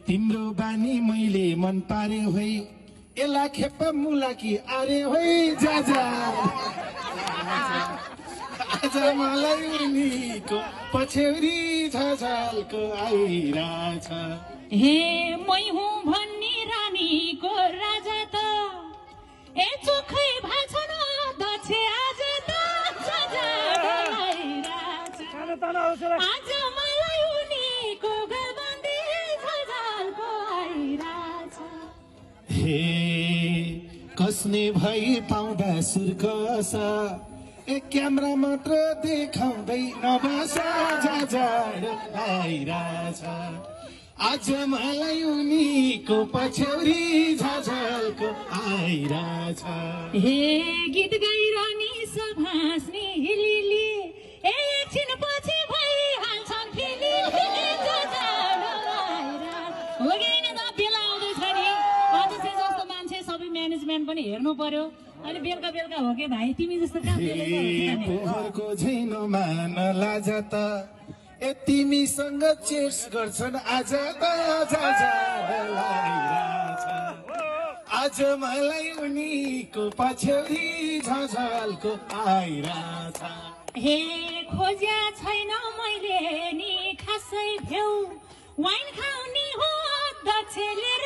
तिम्रो बानी मैले मन पारे होइ एला खेप मुलाकी आरे होइ जाजा आज मलाई उनीको पछ्यौरी झझल्को आइराछ हे मै हुँ भन्ने रानीको राजा त ए चोखै भाछ न दक्ष आज त आइराछ आज मलाई उनीको गलबन्दी झझल्को आइराछ हे कसने भई पाउँदा सुर्कस ए क्यामेरा मात्र देखाउँदै नबसा झझड आइराछ आज मलाई उनीको पछ्यौरी झझल्को आइराछ हे गीत गाइरहने सभास्ने हिलिली ए एकछिन पछि भइहाल्छन् फेरि हो कि होइन त बेला आउँदैछ नि अझ चाहिँ जस्तो मान्छे सबै म्यानेजमेन्ट पनि हेर्नु पर्यो अनि बेलुका बेलुका हो कि भाइ तिमी जस्तो काम पोखरको झैनोमा नलाज त ए तिमीसँग चेस गर्छन् आज त आज मलाई उनीको पछ्यौरी झझल्को आइराछ हे खोज्या छैन मैले नि खासै भ्यौ वाइन खाउने हो दक्ष लिएर